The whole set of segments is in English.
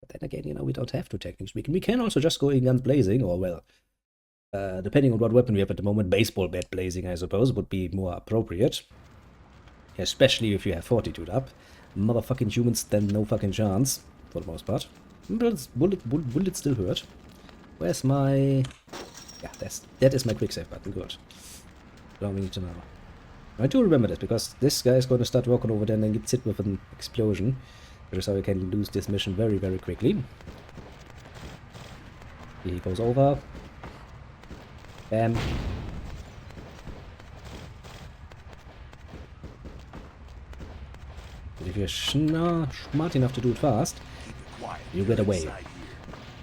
then again, you know, we don't have to technically speaking. We can also just go in guns blazing, or well, depending on what weapon we have at the moment, baseball bat blazing, I suppose, would be more appropriate. Especially if you have Fortitude up. Motherfucking humans stand no fucking chance, for the most part. Bullets still hurt. Where's my... Yeah, that is my quick save button, good. Now we need to know. I do remember this, because this guy is going to start walking over there and then gets hit with an explosion. Which is how we can lose this mission very, very quickly. Here he goes over. Bam. But if you're smart enough to do it fast, you get away.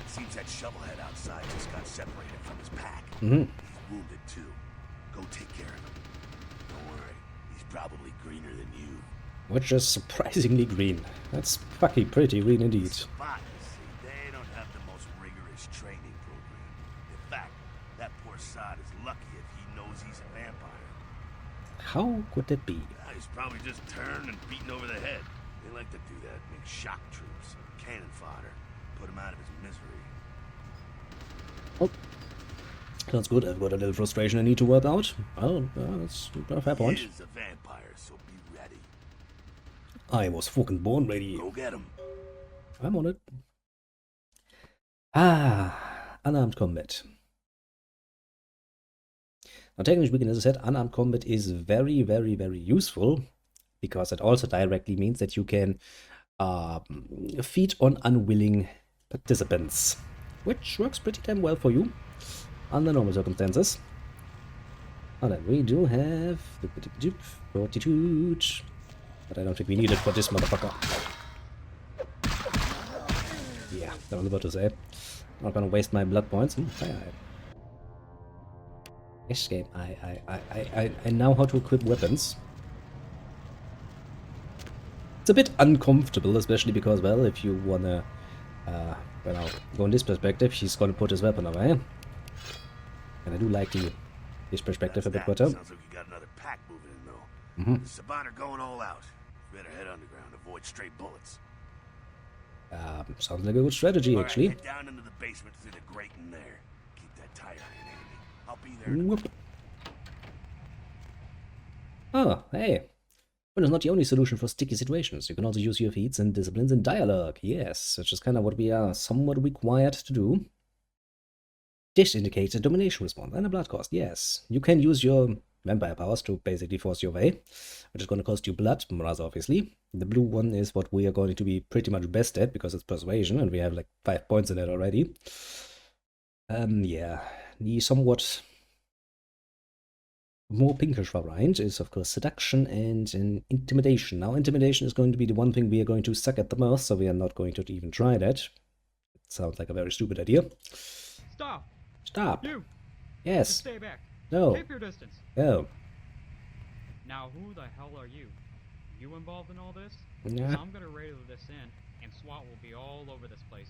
Seems that shovelhead outside just got separated from his pack. Mm-hmm. He's wounded too. Go take care of him. Don't worry, he's probably greener than you. Which is surprisingly green. That's fucking pretty green indeed. But, see, they don't have the most rigorous training program. In fact, that poor sod is lucky if he knows he's a vampire. How could that be? He's probably just turned and beaten over the head. They like to do that, make shock troops, cannon fodder, put him out of his misery. Oh, that's good. I've got a little frustration I need to work out. Well, that's a fair point. He is a vampire, so be ready. I was fucking born ready. Go get him. I'm on it. Ah, unarmed combat. Now, technically speaking, as I said, unarmed combat is very, very, very useful because it also directly means that you can feed on unwilling participants, which works pretty damn well for you under normal circumstances. And then we do have Fortitude, but I don't think we need it for this motherfucker. Yeah, I was about to say. Not gonna waste my blood points. This game, I know how to equip weapons. It's a bit uncomfortable, especially because, well, if you wanna, well, go in this perspective, he's gonna put his weapon away. And I do like this perspective a bit better. Sounds like you got another pack moving in, though. The Saban are going all out. Better head underground, avoid straight bullets. Sounds like a good strategy, actually. Head down into the basement through the grate in there. Keep that tire iron handy. I'll be there. Whoop. Oh, hey. Well, it's not the only solution for sticky situations. You can also use your feats and disciplines in dialogue. Yes, which is kind of what we are somewhat required to do. This indicates a domination response and a blood cost. Yes, you can use your vampire powers to basically force your way, which is going to cost you blood, rather obviously. The blue one is what we are going to be pretty much best at because it's persuasion, and we have like 5 points in it already. Yeah, the somewhat more pinkish variant is, of course, seduction and intimidation. Now, intimidation is going to be the one thing we are going to suck at the most, so we are not going to even try that. It sounds like a very stupid idea. Stop! Stop! You! Yes! Just stay back. No! Keep your distance. Go! Now, who the hell are you? You involved in all this? Yeah. I'm gonna radio this in, and SWAT will be all over this place.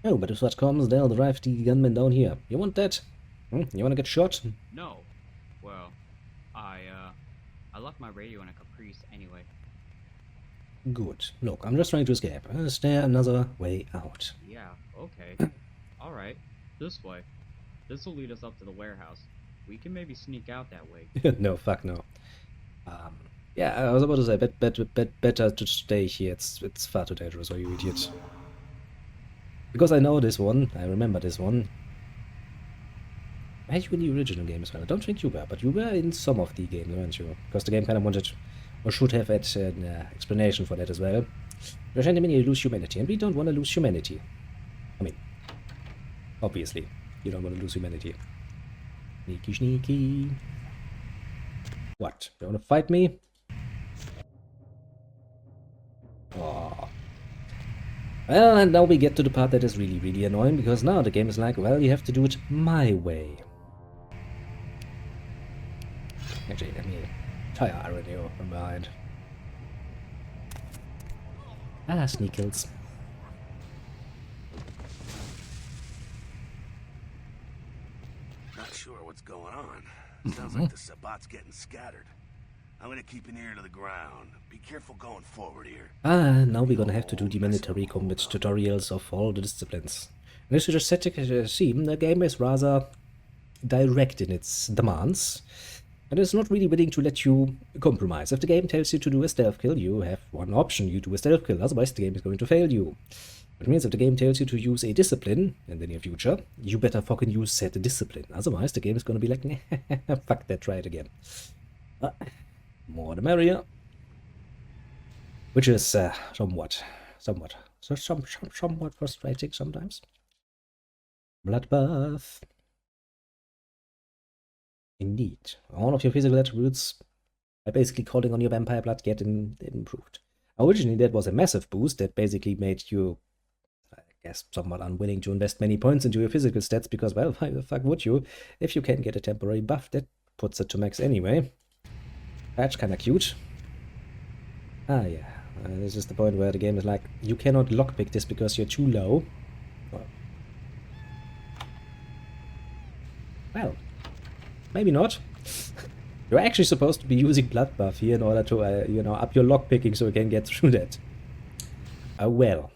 Oh, but if SWAT comes, they'll drive the gunmen down here. You want that? You wanna get shot? No. Well, I left my radio in a Caprice anyway. Good. Look, I'm just trying to escape. Is there another way out? Yeah, okay. Alright, this way. This will lead us up to the warehouse. We can maybe sneak out that way. No, fuck no. Yeah, I was about to say, better to stay here. It's far too dangerous for you idiot. Because I know this one, I remember this one. Were you in the original game as well? I don't think you were, but you were in some of the games, weren't you? Because the game kind of wanted, or should have had an explanation for that as well. You're trying to mean you lose humanity, and we don't want to lose humanity. I mean, obviously, you don't want to lose humanity. Sneaky, sneaky. What? You want to fight me? Oh. Well, and now we get to the part that is really, really annoying, because now the game is like, well, you have to do it my way. Actually, let me tire iron you from behind. Ah, sneak kills. Not sure what's going on. Sounds like the Sabat's getting scattered. I'm gonna keep an ear to the ground. Be careful going forward here. Now we're gonna have to do the mandatory combat tutorials of all the disciplines. And as you just said, the game is rather direct in its demands, and it's not really willing to let you compromise. If the game tells you to do a stealth kill, you have one option, you do a stealth kill, otherwise the game is going to fail you. Which means if the game tells you to use a discipline in the near future, you better fucking use said discipline, otherwise the game is gonna be like, fuck that, try it again. More the merrier. Which is somewhat frustrating sometimes. Bloodbath. Indeed. All of your physical attributes by basically calling on your vampire blood get improved. Originally that was a massive boost that basically made you, I guess, somewhat unwilling to invest many points into your physical stats because, well, why the fuck would you? If you can get a temporary buff, that puts it to max anyway. That's kinda cute. Ah, yeah. This is the point where the game is like, you cannot lockpick this because you're too low. Well, maybe not. You're actually supposed to be using blood buff here in order to, up your lockpicking so you can get through that. Oh well.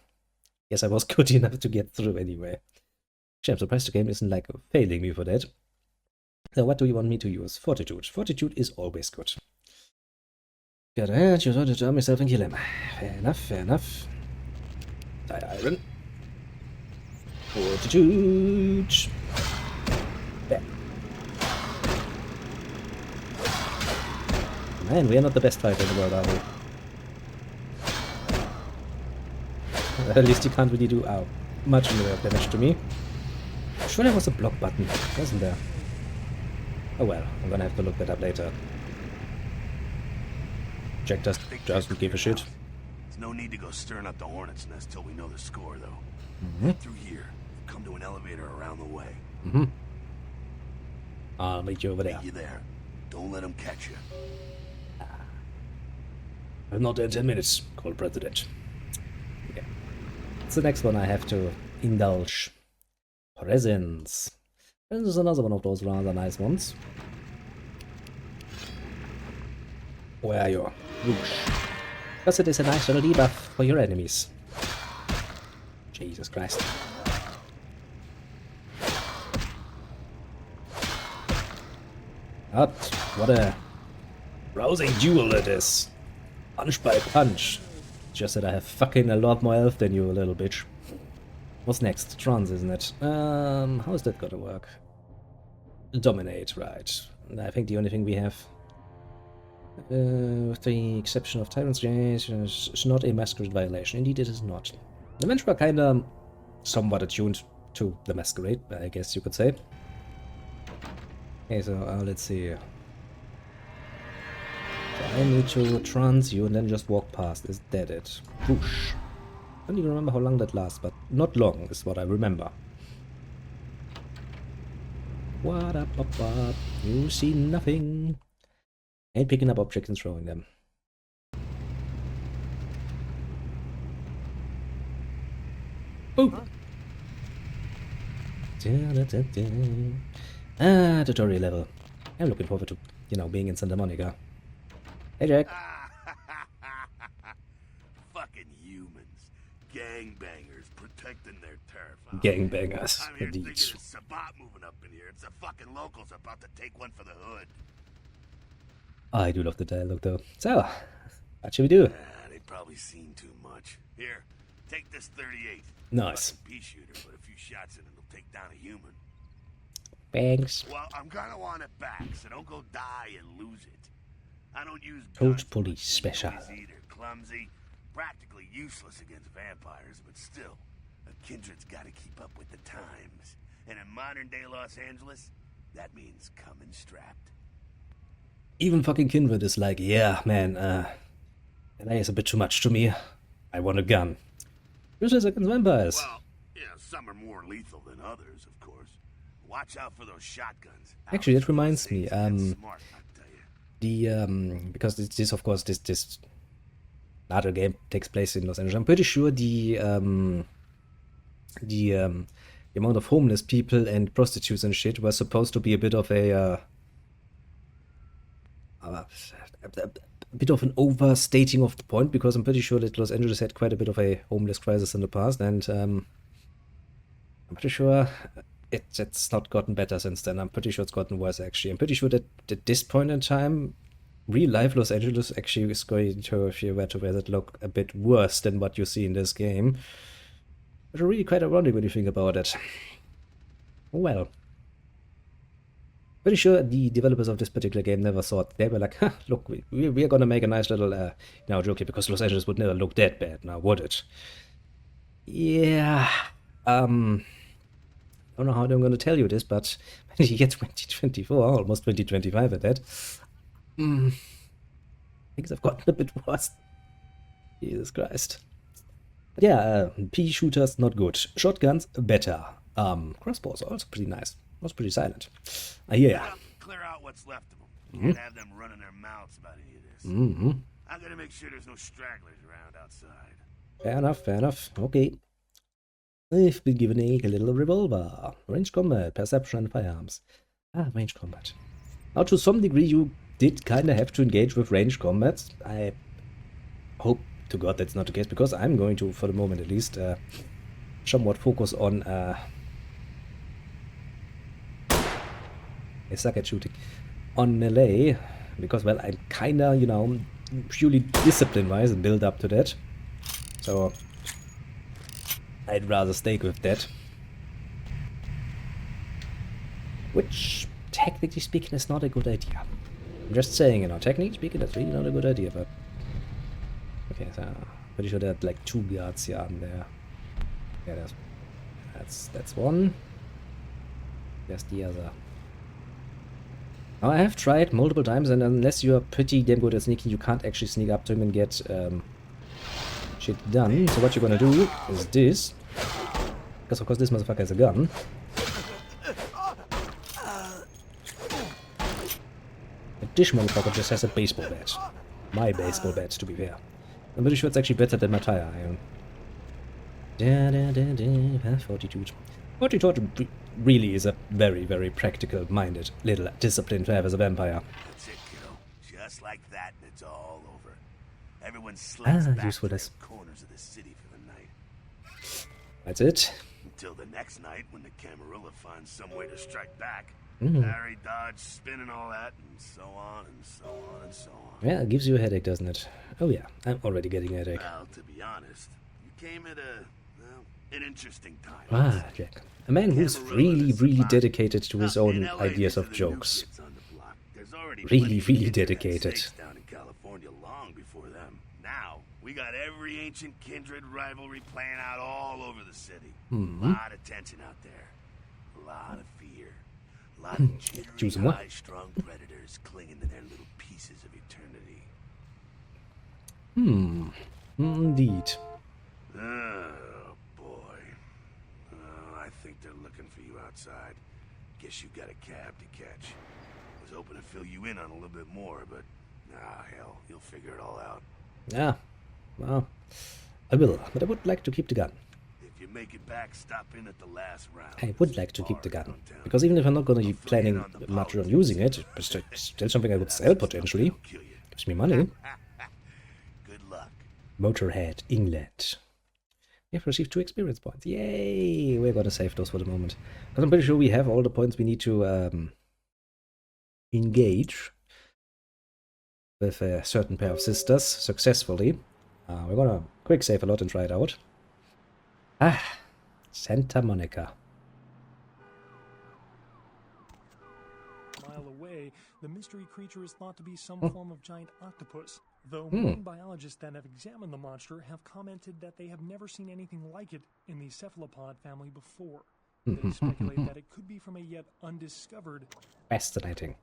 Guess I was good enough to get through anyway. Actually, I'm surprised the game isn't, like, failing me for that. So what do you want me to use? Fortitude. Fortitude is always good. Got it, you want to arm yourself and kill him. Fair enough, fair enough. Die iron. Fortitude. There. Man, we are not the best fighter in the world, are we? At least you can't really do much in the way of damage to me. Sure, there was a block button, wasn't there? Oh well, I'm gonna have to look that up later. Jack doesn't give a shit. There's no need to go stirring up the hornet's nest till we know the score, though. Head through here. Come to an elevator around the way. I'll meet you over there. Meet you there. Don't let them catch you. I'm not there in 10 minutes, call President. Okay. It's the next one I have to indulge. Presents. This is another one of those rather nice ones. Where are you? Whoosh. Because it is a nice little debuff for your enemies. Jesus Christ. What a rousing duel it is. Punch by punch. Just that I have fucking a lot more health than you, little bitch. What's next? Trance, isn't it? How is that gonna work? Dominate, right. I think the only thing we have, with the exception of Tyrant's Gaze, is not a Masquerade violation. Indeed, it is not. The Venture are kinda somewhat attuned to the Masquerade, I guess you could say. Okay, so let's see. So I need to trance you and then just walk past. Is that it? Whoosh. I don't even remember how long that lasts, but not long is what I remember. What up, up, up? You see nothing. Ain't picking up objects and throwing them. Oh! Ah, tutorial level. I'm looking forward to, being in Santa Monica. Hey, Jack. Fucking humans. Gangbangers protecting their turf. Huh? Gangbangers, I'm here indeed. thinking it's Sabat moving up in here. It's the fucking locals about to take one for the hood. I do love the dialogue, though. So, what should we do? They've probably seen too much. Here, take this 38. Nice. Fucking pea shooter, but a few shots in it will take down a human. Thanks. Well, I'm gonna want it back, so don't go die and lose it. I don't use Cold guns Police much Special. Either clumsy, practically useless against vampires, but still, a kindred's gotta keep up with the times. And in modern day Los Angeles, that means coming strapped. Even fucking Kindred is like, yeah, man, LA is a bit too much to me. I want a gun. Useless against vampires. Well, some are more lethal than others, of course. Watch out for those shotguns. Actually, that reminds me, Smart, I tell you. because this of course, this other game takes place in Los Angeles. I'm pretty sure the amount of homeless people and prostitutes and shit was supposed to be a bit of a a bit of an overstating of the point, because I'm pretty sure that Los Angeles had quite a bit of a homeless crisis in the past, and I'm pretty sure it's not gotten better since then. I'm pretty sure it's gotten worse, actually. I'm pretty sure that at this point in time, real life Los Angeles actually is going to, if you were to wear that, look a bit worse than what you see in this game. Which is really quite ironic when you think about it. Well. Pretty sure the developers of this particular game never thought. They were like, huh, look, we're gonna make a nice little joke here, because Los Angeles would never look that bad now, would it? Yeah. I don't know how I'm gonna tell you this, but when you get 2024, almost 2025 at that, things have gotten a bit worse. Jesus Christ. But yeah, pea shooters, not good. Shotguns, better. Crossbows, also pretty nice. Was pretty silent. I hear ya. Clear out what's left of them. Can't have them running their mouths about any of this. I'm gonna make sure there's no stragglers around outside. Fair enough, fair enough. Okay. I've been given a little revolver. Range combat, perception, and firearms. Ah, range combat. Now, to some degree, you did kind of have to engage with range combat. I hope to God that's not the case, because I'm going to, for the moment at least, somewhat focus on I suck at shooting on melee, because, well, I'm kinda, you know, purely discipline-wise build up to that. So I'd rather stay with that. Which, technically speaking, is not a good idea. I'm just saying, you know, technically speaking, that's really not a good idea, but... Okay, so pretty sure there are like 2 guards here on there. Yeah, that's one. There's the other. Now, I have tried multiple times, and unless you're pretty damn good at sneaking, you can't actually sneak up to him and get shit done. So what you're gonna do is this. Because of course this motherfucker has a gun. And this motherfucker just has a baseball bat. My baseball bat, to be fair. I'm pretty sure it's actually better than my tire iron. Fortitude. Fortitude really is a very, very practical-minded little discipline to have as a vampire. That's it, kiddo. Just like that, and it's all over. Everyone slides back to the corners of the city for the night. That's it. Until the next night, when the Camarilla finds some way to strike back. Parry, dodge, spin and all that, and so on, and so on, and so on. Yeah, it gives you a headache, doesn't it? Oh yeah, I'm already getting a headache. Well, to be honest, you came at an interesting time. Ah, Jack. A man who's really, really dedicated to his own ideas of jokes. Really, really dedicated. Down in California long before them. Now, we got every ancient kindred rivalry playing out all over the city. A lot of tension out there. A lot of fear. A lot of jittery, high-strung predators clinging to their little pieces of eternity. Indeed. Oh, boy. I think they're looking for you outside. Guess you got a cab to catch. Was hoping to fill you in on a little bit more, but hell, you'll figure it all out. Yeah, well, I will, but I would like to keep the gun. If you make it back, stop in at the last round. I would like to keep the gun, because even if I'm not going to be planning much on using it, it's still something I would sell potentially. Gives me money. Good luck. Motorhead, England. We have received 2 experience points. Yay! We're gonna save those for the moment. Because I'm pretty sure we have all the points we need to engage with a certain pair of sisters successfully. We're gonna quick save a lot and try it out. Ah, Santa Monica. A mile away, the mystery creature is thought to be some form of giant octopus. Though marine biologists that have examined the monster have commented that they have never seen anything like it in the cephalopod family before. They speculate that it could be from a yet undiscovered... Fascinating.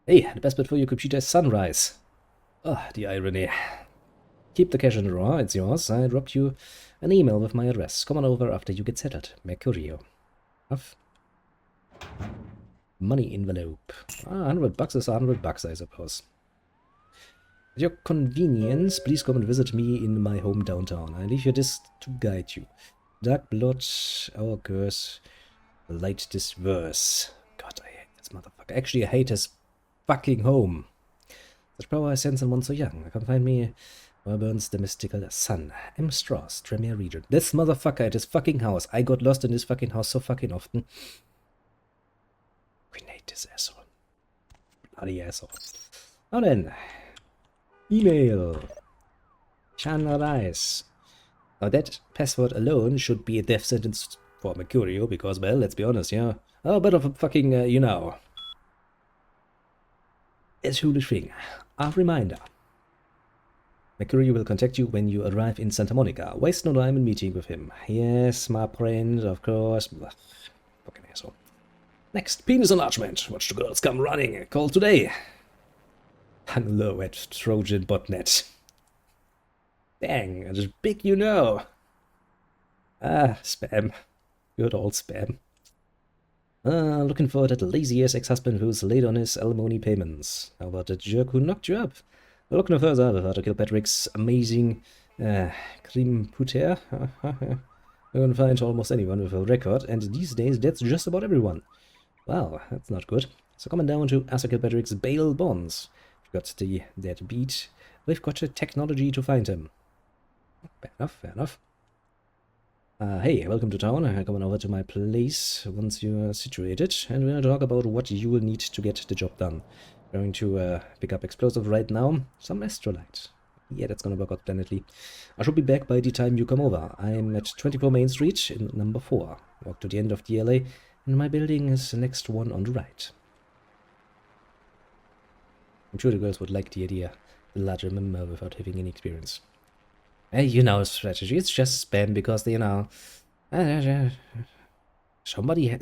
Hey, the best bet for your computer is sunrise. Ah, the irony. Keep the cash in the drawer, it's yours. I dropped you an email with my address. Come on over after you get settled. Mercurio. Off. Money envelope. $100 is $100, I suppose. At your convenience, please come and visit me in my home downtown. I leave you this to guide you. Dark blood, our curse, light this verse. God, I hate this motherfucker. Actually, I hate his fucking home. Such power I sense in one so young. I can find me where burns the mystical sun. M. Strauss, Tremere region. This motherfucker at his fucking house. I got lost in this fucking house so fucking often. Grenade this asshole. Bloody asshole. Now then. Email. Channel Rice. Now that password alone should be a death sentence for Mercurio, because, well, let's be honest, yeah. Oh, a bit of a fucking, you know. A foolish thing. A reminder. Mercurio will contact you when you arrive in Santa Monica. Waste no time in meeting with him. Yes, my friend, of course. Ugh, fucking asshole. Next, penis enlargement. Watch the girls come running. Call today. Hello at Trojan botnet. Dang, that is big, you know. Ah, spam. Good old spam. Looking for that lazy-ass ex-husband who's late on his alimony payments. How about that jerk who knocked you up? Look no further without Kilpatrick's amazing creme puter. You can find almost anyone with a record, and these days that's just about everyone. Well, that's not good. So coming down to Arthur Kilpatrick's bail bonds. We've got that beat. We've got the technology to find him. Fair enough, fair enough. Hey, welcome to town. Coming over to my place once you're situated, and we're going to talk about what you will need to get the job done. Going to pick up explosive right now. Some astrolite. Yeah, that's gonna work out splendidly. I should be back by the time you come over. I'm at 24 Main Street in number 4. Walk to the end of the alley, and my building is the next one on the right. I'm sure the girls would like the idea. The larger member without having any experience. Hey, you know strategy. It's just spam because, you know... somebody...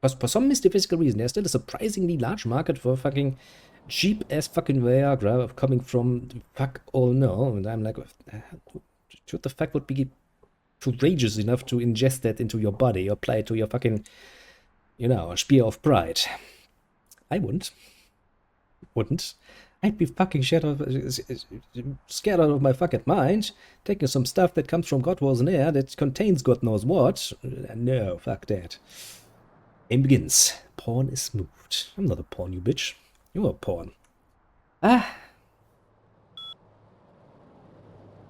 For some mystical reason, there's still a surprisingly large market for fucking cheap-ass fucking Viagra coming from fuck all no. And I'm like, should the fuck would be courageous enough to ingest that into your body or apply it to your fucking, you know, spear of pride? I wouldn't. I'd be fucking scared out of my fucking mind, taking some stuff that comes from God knows where that contains God knows what. No, fuck that. Game begins. Pawn is moved. I'm not a pawn, you bitch. You're a pawn. Ah.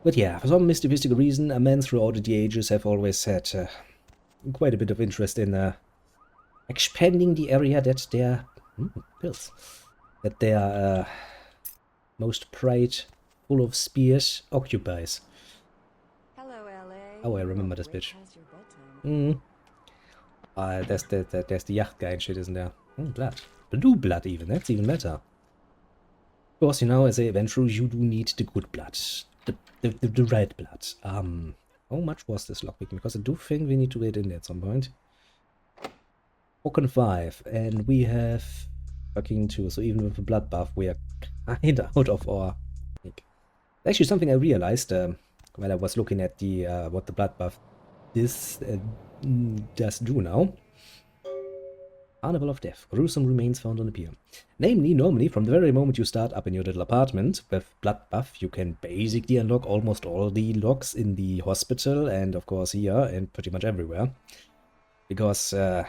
But yeah, for some mystical reason, men throughout the ages have always had quite a bit of interest in expanding the area that their pills, that their most pride full of spears occupies. Hello, LA. Oh, I remember this bitch. Past your bedtime. There's the yacht guy and shit, isn't there? Blood. Blue blood even, that's even better. Of course, you know, as a adventurer, you do need the good blood. The red blood. How much was this lockpicking? Because I do think we need to get in there at some point. Token 5, and we have fucking 2, so even with the blood buff, we are kinda out of our... Actually, something I realized while I was looking at the what the blood buff does do now. Carnival of Death. Gruesome remains found on the pier. Namely, normally, from the very moment you start up in your little apartment with blood buff, you can basically unlock almost all the locks in the hospital and, of course, here and pretty much everywhere. Because, you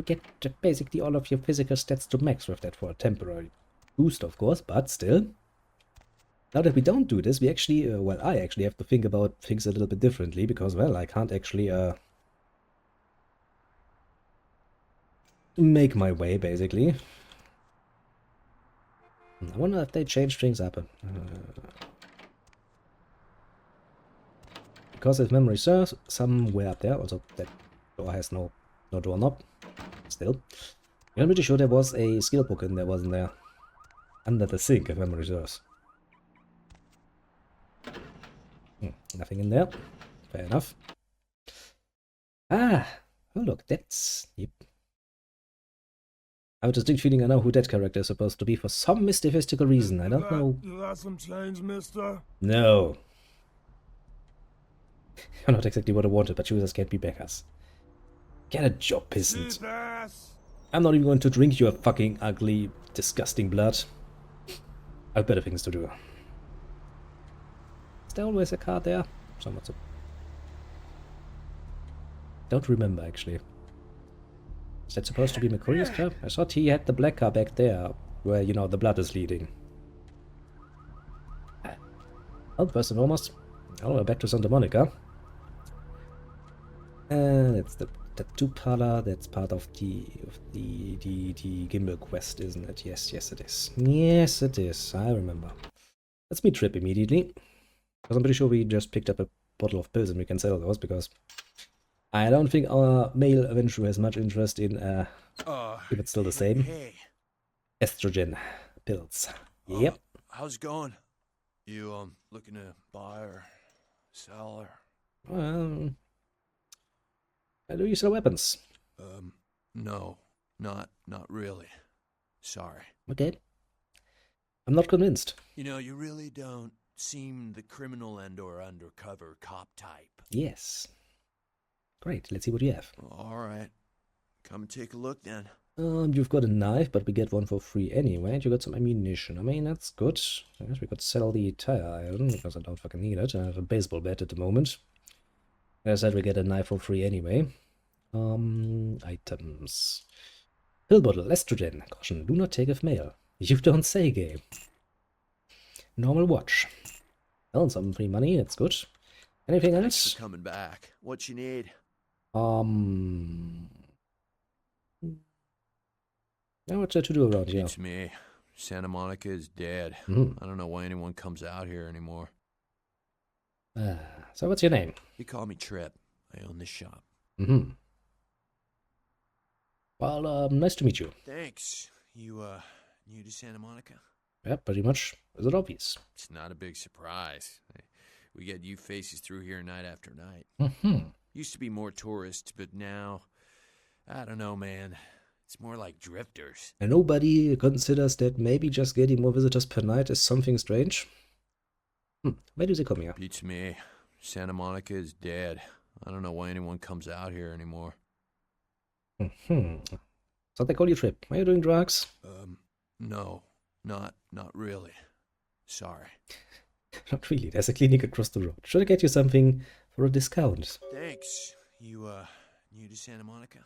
get basically all of your physical stats to max with that for a temporary boost, of course, but still. Now that we don't do this, we actually, well, I actually have to think about things a little bit differently, because, well, I can't actually, make my way, basically. I wonder if they change things up. Because if memory serves, somewhere up there, also that door has no doorknob, still. I'm pretty sure there was a skill book in there, wasn't there? Under the sink, if memory serves. Nothing in there. Fair enough. Ah! Oh look, that's... Yep. I have a distinct feeling I know who that character is supposed to be for some mystical reason. I don't know. You got some change, mister? No. You're not exactly what I wanted, but choosers can't be beggars. Get a job, peasant. I'm not even going to drink your fucking ugly, disgusting blood. I've better things to do. Is there always a card there? Somewhat so. Don't remember, actually. Is that supposed to be McCurry's club? I thought he had the black car back there. where, you know, the blood is leading. Well, first and foremost, we're back to Santa Monica. And it's the two-parter, that's part of the Gimbal quest, isn't it? Yes, yes it is. Yes it is, I remember. Let's meet Trip immediately. Because I'm pretty sure we just picked up a bottle of pills and we can sell those, because I don't think our male Avenger has much interest in, if it's still the same, Hey, estrogen pills. Yep. how's it going? You looking to buy or sell or? Well, do you sell weapons? No, not really. Sorry. Okay. I'm not convinced. You know, you really don't seem the criminal and/or undercover cop type. Yes. Great, let's see what you have. All right, come take a look then. You've got a knife, but we get one for free anyway, and you got some ammunition. I mean, that's good. I guess we could sell the tire iron, because I don't fucking need it. I have a baseball bat at the moment. As I said, we get a knife for free anyway. Items. Pill bottle, estrogen. Caution, do not take if male. You don't say, gay. Normal watch. Well, some free money, that's good. Anything Thanks else? for coming back. What you need? Now what's there to do around here? It's me. Santa Monica is dead. Mhm. I don't know why anyone comes out here anymore. So what's your name? You call me Trip. I own this shop. Mm-hmm. Well, nice to meet you. Thanks. You, new to Santa Monica? Yeah, pretty much. Is it obvious? It's not a big surprise. We get you faces through here night after night. Mm-hmm. Used to be more tourists, but now, I don't know, man. It's more like drifters. And nobody considers that maybe just getting more visitors per night is something strange? Where do they come here? Beats me. Santa Monica is dead. I don't know why anyone comes out here anymore. So they call you Trip. Are you doing drugs? No. Not really. Sorry. Not really. There's a clinic across the road. Should I get you something for a discount? Thanks. You, new to Santa Monica?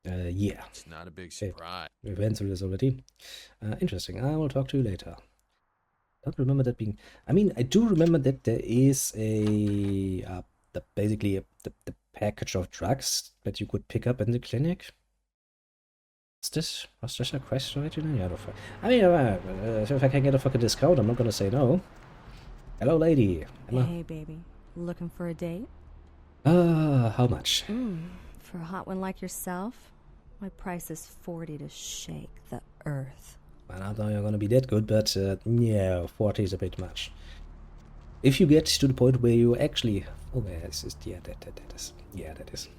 Yeah. It's not a big surprise. We've answered this already. Interesting. I will talk to you later. Don't remember that being... I mean, I do remember that there is a... basically the package of drugs that you could pick up in the clinic. Was this a quest originally? I mean, if I can get a fucking discount, I'm not gonna say no. Hello, lady. Emma. Hey, baby. Looking for a date? How much? For a hot one like yourself, my price is 40 to shake the earth. I don't know you're gonna be that good, but yeah, 40 is a bit much. If you get to the point where you actually... Oh, yeah, this is... Yeah, that is... Yeah, that is...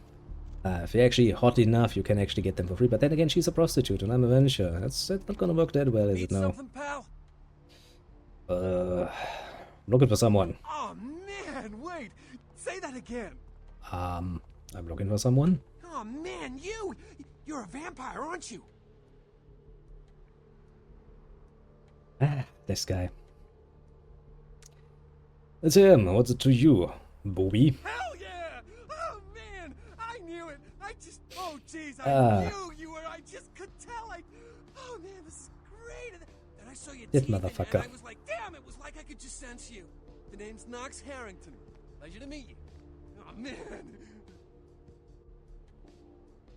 if you're actually hot enough, you can actually get them for free. But then again, she's a prostitute and I'm a venture. That's not gonna work that well, is it now? Pal? I'm looking for someone. Oh, man, wait. Say that again. I'm looking for someone. Oh, man, you're a vampire, aren't you? This guy. It's him. What's it to you, booby? Hell yeah! Oh, man, I knew it. Oh, jeez, knew you were. I just could tell. Oh, man, this is great. And I saw your This teeth, motherfucker. and I was like, damn, it was like I could just sense you. The name's Knox Harrington. Pleasure to meet you. Oh, man.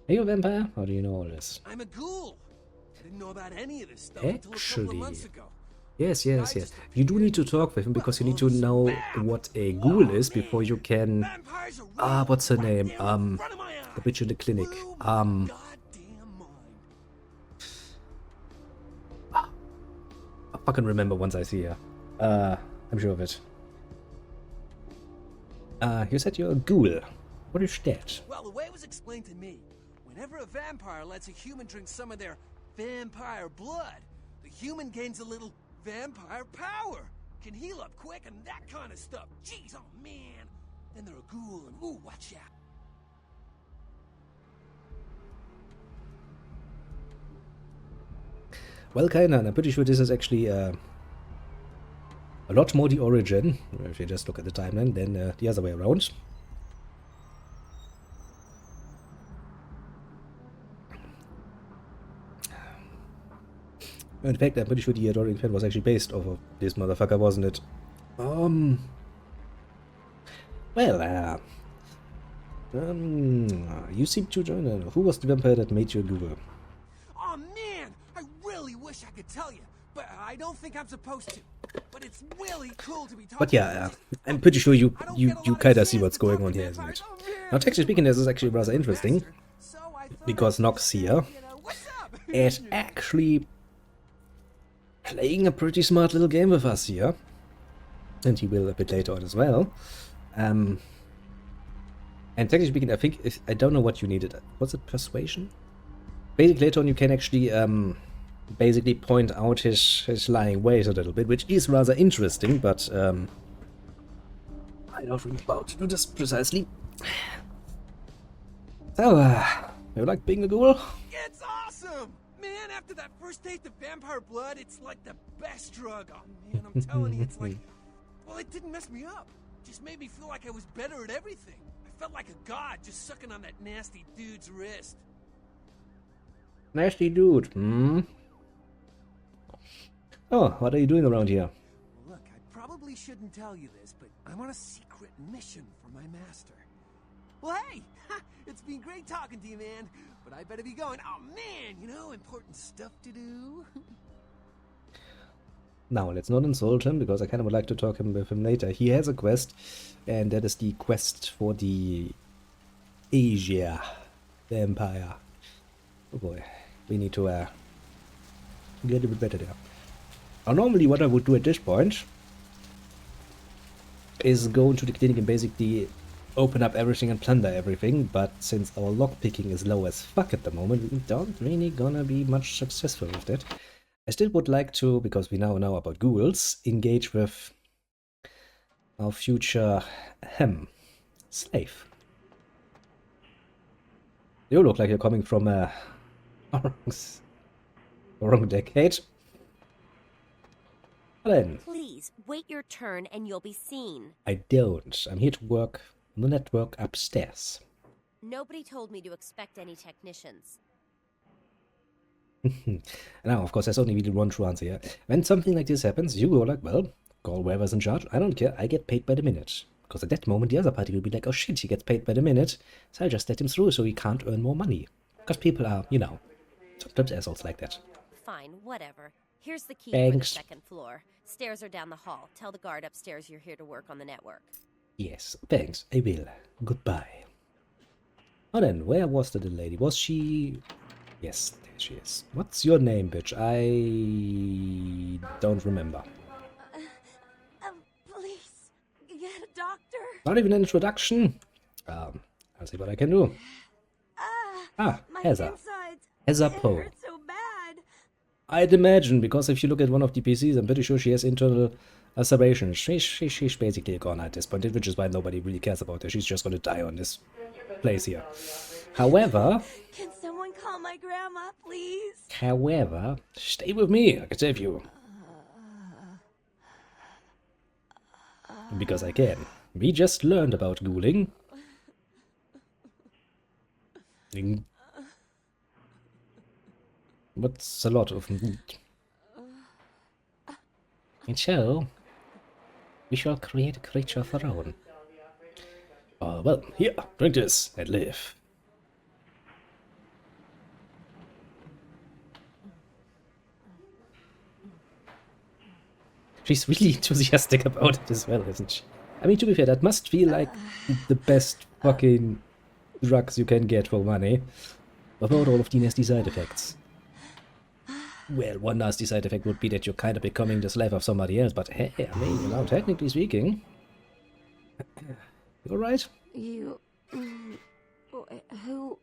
Are you a vampire? How do you know all this? I'm a ghoul. I didn't know about any of this stuff until a couple of months ago. Yes. You do need to talk with him because you need to know what a ghoul is before you can... Vampires are real. what's her name? Right there in front of my The eyes. bitch in the clinic. Blew my goddamn mind. I'll fucking remember once I see her. I'm sure of it. You said you're a ghoul. What is that? Well, the way it was explained to me, whenever a vampire lets a human drink some of their vampire blood, the human gains a little vampire power, can heal up quick and that kind of stuff. Jeez, oh man. Then they're a ghoul and ooh, watch out. Well, kinda. I'm pretty sure this is actually a lot more the origin, if you just look at the timeline, than the other way around. In fact, I'm pretty sure the Adoring Fan was actually based off of this motherfucker, wasn't it? Well, you seem to join. Who was the vampire that made you Google? Oh man, I really wish I could tell you, but I don't think I'm supposed to. But it's really cool to be talking. But yeah, I'm pretty sure you kind of see what's going on here, isn't it? Now, technically speaking, this is actually rather interesting, because Nox here is actually playing a pretty smart little game with us here, and he will a bit later on as well. And technically speaking, I don't know what you needed. Was it persuasion? Basically, later on you can actually basically point out his lying ways a little bit, which is rather interesting, but I don't really know how to do this precisely. So, you like being a ghoul? It's awesome! Man, after that first taste of vampire blood, it's like the best drug. Oh man, I'm telling you, it's like... Well, it didn't mess me up. It just made me feel like I was better at everything. I felt like a god just sucking on that nasty dude's wrist. Nasty dude, hmm? Oh, what are you doing around here? Look, I probably shouldn't tell you this, but I'm on a secret mission for my master. Well, hey! It's been great talking to you, man. But I better be going. Oh, man! You know, important stuff to do. Now, let's not insult him, because I kind of would like to talk with him later. He has a quest, and that is the quest for the Asia vampire. Oh boy, we need to get a bit better there. Now, normally what I would do at this point is go into the clinic and basically open up everything and plunder everything, but since our lockpicking is low as fuck at the moment, we don't really gonna be much successful with that. I still would like to, because we now know about ghouls, engage with our future slave. You look like you're coming from a wrong decade. Then, Please, wait your turn and you'll be seen. I don't. I'm here to work on the network upstairs. Nobody told me to expect any technicians. Now, of course, there's only really one true answer here. When something like this happens, you go like, well, call whoever's in charge. I don't care. I get paid by the minute. Because at that moment, the other party will be like, oh shit, he gets paid by the minute. So I'll just let him through so he can't earn more money. Because people are, you know, sometimes assholes like that. Fine, whatever. Here's the key Thanks. for the second floor. Stairs are down the hall. Tell the guard upstairs you're here to work on the network. Yes, thanks. I will. Goodbye. Oh then, where was the little lady? Was she... Yes, there she is. What's your name, bitch? I don't remember. Please, get a doctor. Not even an introduction. I'll see what I can do. My Heather. insides. Heather It Poe. hurts so bad. I'd imagine, because if you look at one of the PCs, I'm pretty sure she has internal aspirations. She's basically gone at this point, which is why nobody really cares about her. She's just gonna die on this place here. However, Can someone call my grandma, please? stay with me. I can save you. Because I can. We just learned about ghouling. What's a lot of meat? And so, we shall create a creature of our own. Oh, well, here, drink this and live. She's really enthusiastic about it as well, isn't she? I mean, to be fair, that must feel like the best fucking drugs you can get for money. Without all of the nasty side effects. Well, one nasty side effect would be that you're kind of becoming the slave of somebody else, but hey, I mean, you know, technically speaking... You alright? You... Who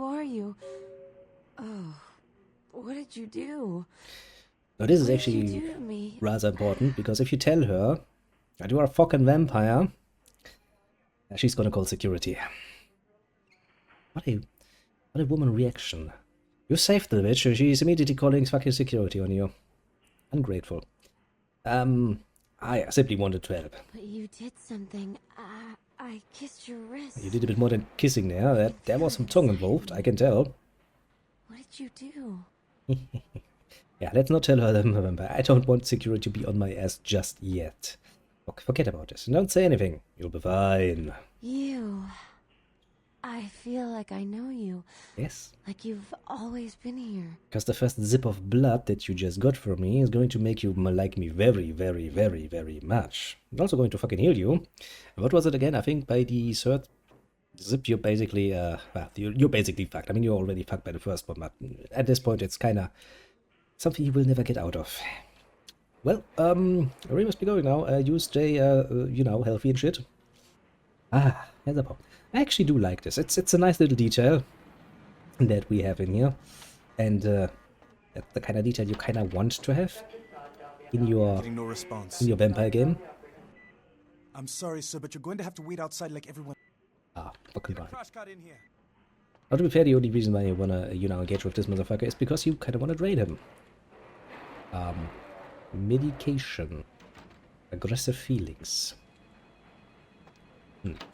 are you? Oh, what did you do? Now this is What did you actually do to me? rather important, because if you tell her that you are a fucking vampire, she's gonna call security. What a woman reaction. You saved the bitch, and she's immediately calling fucking security on you. Ungrateful. I simply wanted to help. But you did something. I kissed your wrist. You did a bit more than kissing there. There was some tongue involved, I can tell. What did you do? Yeah, let's not tell her that I'm a vampire. I don't want security to be on my ass just yet. Forget about this. Don't say anything. You'll be fine. You. I feel like I know you. Yes. Like you've always been here. Because the first zip of blood that you just got from me is going to make you like me very, very, very, very much. I'm also going to fucking heal you. What was it again? I think by the third zip you're basically, well, you're basically fucked. I mean, you're already fucked by the first one, but at this point it's kind of something you will never get out of. Well, we must be going now. You stay, you know, healthy and shit. Ah, here's a pop. I actually do like this. It's a nice little detail that we have in here. And that's the kind of detail you kind of want to have in your Getting no response. in your vampire game. I'm sorry, sir, but you're going to have to wait outside like everyone. Ah, fucking right. Crash got in here. Now, to be fair, the only reason why you wanna, you know, engage with this motherfucker is because you kind of want to drain him. Medication. Aggressive feelings.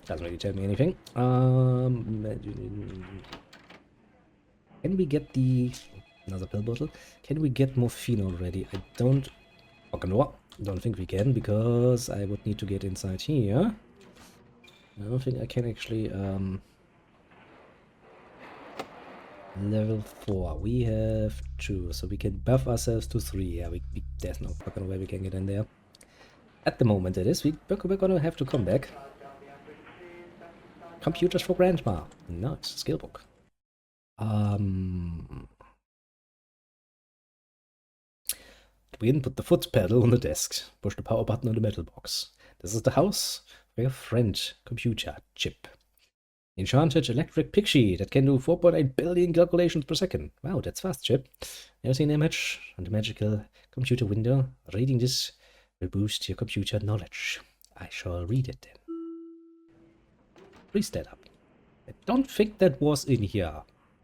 Doesn't really tell me anything. Can we get the... another pill bottle? Can we get morphine already? I don't... fucking know. Don't think we can, because I would need to get inside here. I don't think I can actually... level 4. We have 2, so we can buff ourselves to 3. Yeah, there's no fucking way we can get in there. At the moment, it is. We're gonna have to come back. Computers for Grandma. Nice. Skill book. We input the foot pedal on the desk. Push the power button on the metal box. This is the house for your friend computer chip. Enchanted electric pixie that can do 4.8 billion calculations per second. Wow, that's fast, chip. There's an image on the magical computer window. Reading this will boost your computer knowledge. I shall read it then. Freeze that up. I don't think that was in here.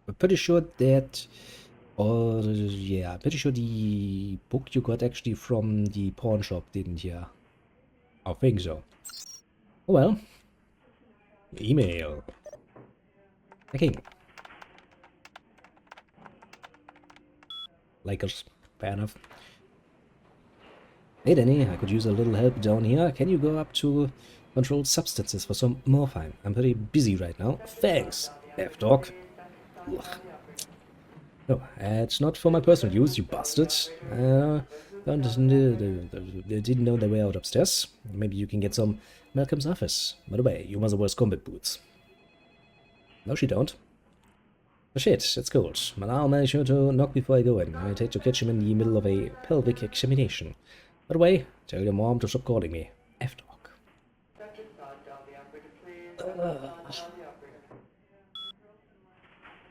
I'm pretty sure that... or yeah, I'm pretty sure the book you got actually from the pawn shop didn't you? I think so. Oh well. Email. Okay. Lakers. Fair enough. Hey Danny, I could use a little help down here. Can you go up to controlled substances for some morphine? I'm pretty busy right now. Thanks, F-Dog. No, it's not for my personal use, you bastard. They didn't know they were out upstairs. Maybe you can get some Malcolm's office. By the way, you must wear combat boots. No, she don't. Oh shit, it's cold. But I'll manage to knock before I go in. I take to catch him in the middle of a pelvic examination. By the way, tell your mom to stop calling me F-Dog.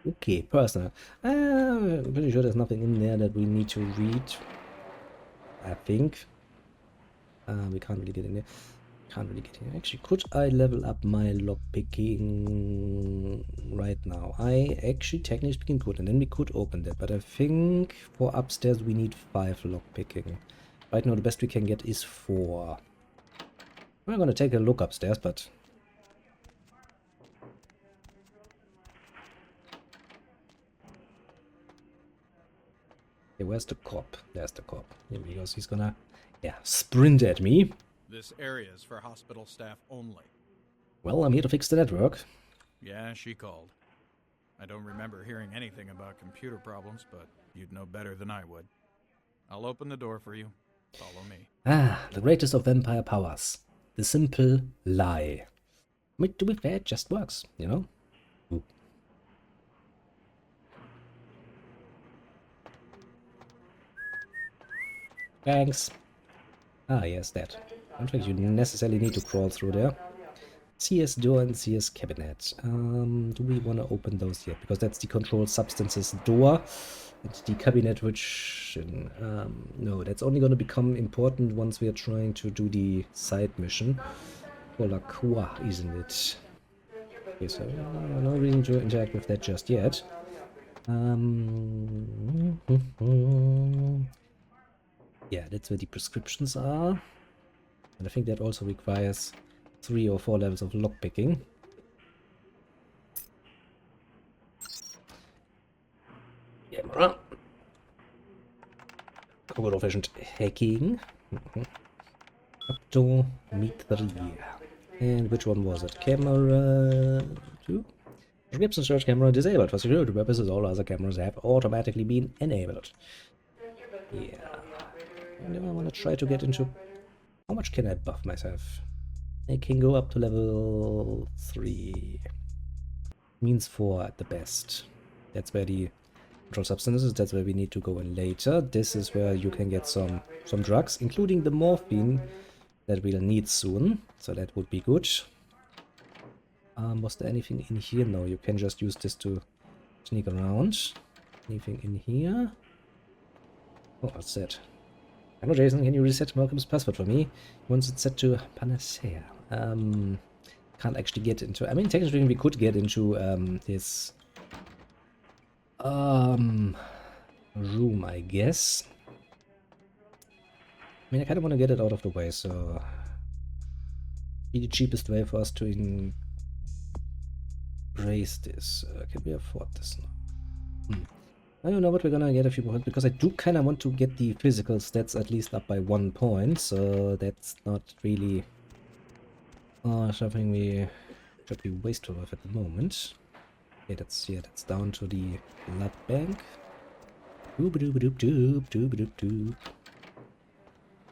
Okay, personal. I'm pretty sure there's nothing in there that we need to read. I think. We can't really get in there. Can't really get in. Actually, could I level up my lockpicking right now? I actually, technically speaking, could. And then we could open that. But I think for upstairs we need 5 lockpicking. Right now the best we can get is 4. We're gonna take a look upstairs, but... okay, where's the cop? There's the cop. Here he goes. He's gonna, yeah, sprint at me. This area is for hospital staff only. Well, I'm here to fix the network. Yeah, she called. I don't remember hearing anything about computer problems, but you'd know better than I would. I'll open the door for you. Follow me. Ah, the greatest of vampire powers. The simple lie. I mean, to be fair, it just works, you know? Ooh. Thanks. Ah, yes, that. I don't think you necessarily need to crawl through there. CS door and CS cabinet. Do we want to open those yet? Because that's the controlled substances door. And the cabinet, which... no, that's only going to become important once we are trying to do the side mission. For La Croix, isn't it? Okay, so no reason to interact with that just yet. Yeah, that's where the prescriptions are. And I think that also requires 3 or 4 levels of lockpicking. Camera. good old-fashioned hacking. Up to meet 3. And which one was it? Camera 2? Gibson search camera disabled. For security purposes, all other cameras have automatically been enabled. Yeah. And then I want to try to get into... How much can I buff myself? I can go up to level 3. Means 4 at the best. That's where the controlled substances, that's where we need to go in later. This is where you can get some drugs, including the morphine that we'll need soon. So that would be good. Was there anything in here? No, you can just use this to sneak around. Anything in here? Oh, what's that? Hello Jason, can you reset Malcolm's password for me? Once it's set to Panacea. Can't actually get into... I mean, technically we could get into his room, I guess. I mean, I kind of want to get it out of the way, so... Be the cheapest way for us to embrace this. Can we afford this now? I don't know what we're gonna get if you want, because I do kind of want to get the physical stats at least up by 1 point, so that's not really something we should be wasteful of at the moment. Okay, that's down to the blood bank. Doop-a-doop-a-doop-doop, doop-a-doop-doop.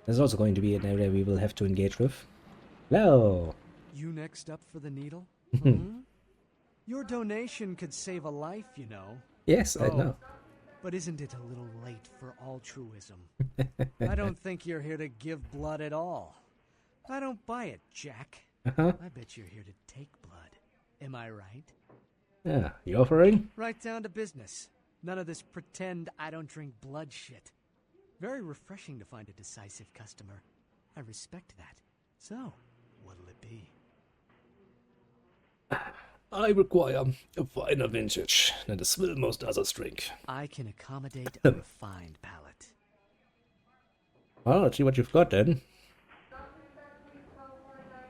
There's also going to be an area we will have to engage with. Hello! You next up for the needle? Your donation could save a life, you know. Yes, I know. But isn't it a little late for altruism? I don't think you're here to give blood at all. I don't buy it, Jack. I bet you're here to take blood. Am I right? Yeah, you offering? Right down to business. None of this pretend I don't drink blood shit. Very refreshing to find a decisive customer. I respect that. So, what'll it be? I require a finer vintage than the swill most others drink. I can accommodate a refined palate. Well, let's see what you've got then.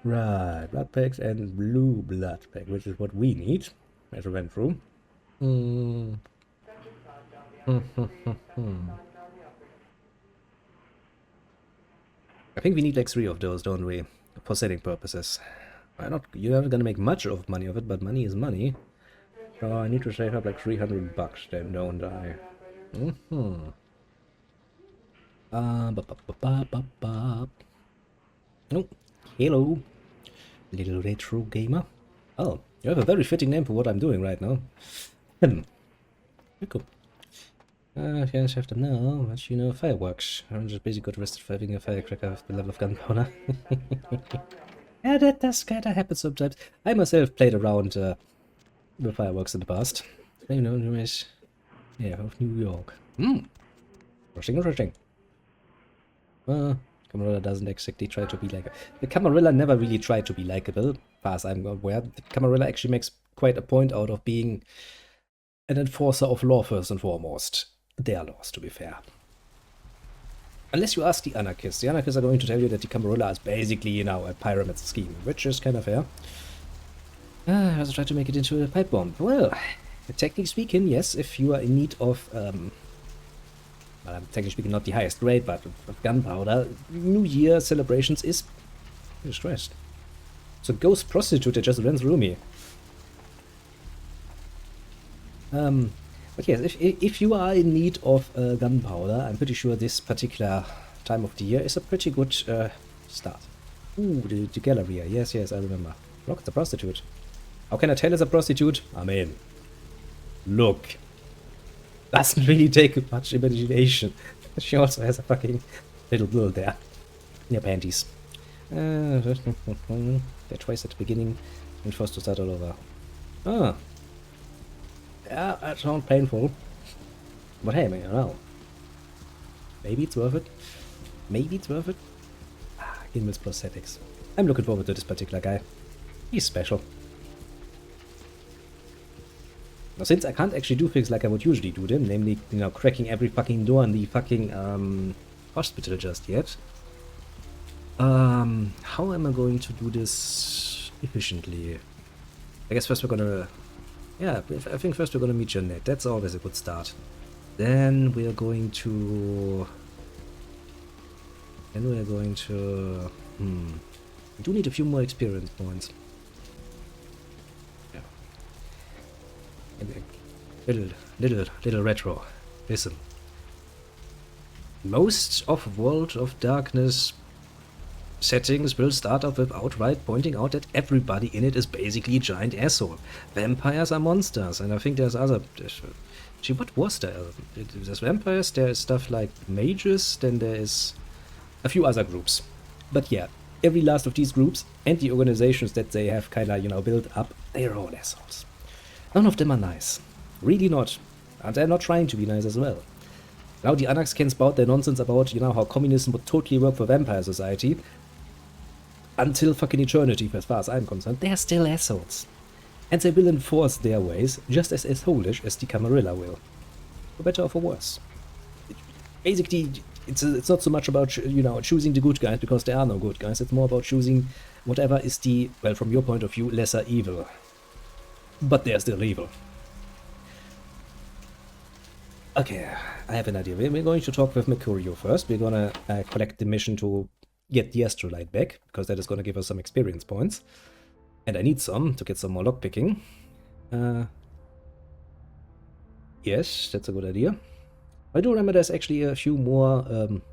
Right, blood packs and blue blood pack, which is what we need, as we went through. I think we need like 3 of those, don't we? For setting purposes. You're not gonna make much of money of it, but money is money. So I need to save up like $300 then, don't I? Oh, hello, little retro gamer. Oh, you have a very fitting name for what I'm doing right now. Cool. You guys have to know, but you know, fireworks. I'm just basically got arrested for having a firecracker of the level of gunpowder. Yeah, that does kind of happen sometimes. I myself played around with fireworks in the past. You know, anyways. Yeah, of New York. Interesting. Camarilla doesn't exactly try to be like... The Camarilla never really tried to be likable, as far as I'm aware. The Camarilla actually makes quite a point out of being an enforcer of law first and foremost. Their laws, to be fair. Unless you ask the anarchists. The anarchists are going to tell you that the Camarilla is basically, you know, a pyramid scheme, which is kind of fair. I also tried to make it into a pipe bomb. Well, technically speaking, yes, if you are in need of, well, I'm technically speaking not the highest grade, but of gunpowder, New Year celebrations is pretty stressed. So ghost prostitute that just ran through me. But yes, if you are in need of gunpowder, I'm pretty sure this particular time of the year is a pretty good start. Ooh, the Galleria. Yes, I remember. Look, it's a prostitute. How can I tell it's a prostitute? I mean, look. Doesn't really take much imagination. She also has a fucking little girl there. In her panties. They're twice at the beginning and forced to start all over. Ah. Yeah, that sounds painful. But hey, man, I don't know. Maybe it's worth it. Maybe it's worth it. Gimmel's prosthetics. I'm looking forward to this particular guy. He's special. Now, since I can't actually do things like I would usually do them, namely, you know, cracking every fucking door in the fucking hospital just yet. How am I going to do this efficiently? I guess first we're gonna... Yeah, I think first we're gonna meet Jeanette. That's always a good start. Then we're going to Then we're going to... We do need a few more experience points. Yeah. Little retro. Listen. Most of World of Darkness settings will start off with outright pointing out that everybody in it is basically a giant asshole. Vampires are monsters, and I think there's other... Gee, what was there? There's vampires, there's stuff like mages, then there is a few other groups. But yeah, every last of these groups and the organizations that they have kinda, you know, built up, they're all assholes. None of them are nice. Really not. And they're not trying to be nice as well. Now the Anarchs can spout their nonsense about, you know, how communism would totally work for vampire society. Until fucking eternity, as far as I'm concerned, they're still assholes. And they will enforce their ways just as assholeish as the Camarilla will. For better or for worse. Basically, it's not so much about, you know, choosing the good guys, because there are no good guys. It's more about choosing whatever is the, well, from your point of view, lesser evil. But they're still evil. Okay, I have an idea. We're going to talk with Mercurio first. We're gonna collect the mission to get the astrolite back, because that is gonna give us some experience points. And I need some to get some more lockpicking. Yes, that's a good idea. I do remember there's actually a few more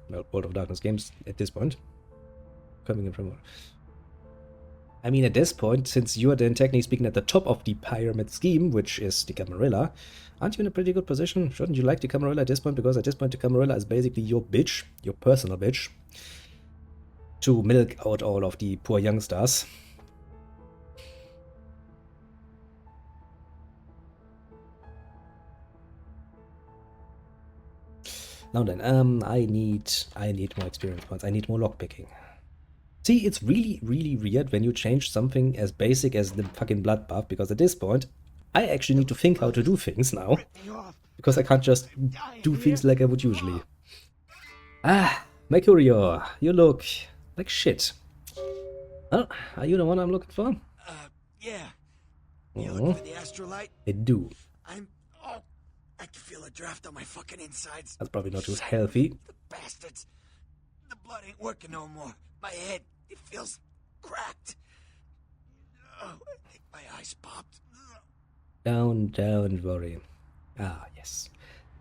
well, World of Darkness games at this point. Coming in from... I mean, at this point, since you are then technically speaking at the top of the pyramid scheme, which is the Camarilla, aren't you in a pretty good position? Shouldn't you like the Camarilla at this point? Because at this point the Camarilla is basically your bitch, your personal bitch, to milk out all of the poor youngsters. Now then, I need more experience points. I need more lockpicking. See, it's really weird when you change something as basic as the fucking blood buff, because at this point, I actually need to think how to do things now. Because I can't just do things like I would usually. Ah, Mercurio, you look like shit. Oh, are you the one I'm looking for? Yeah. You looking for the astrolite? I do. I can feel a draft on my fucking insides. That's probably not too healthy. The bastards. The blood ain't working no more. My head, it feels cracked. Oh, I think my eyes popped. Don't worry. Ah, yes.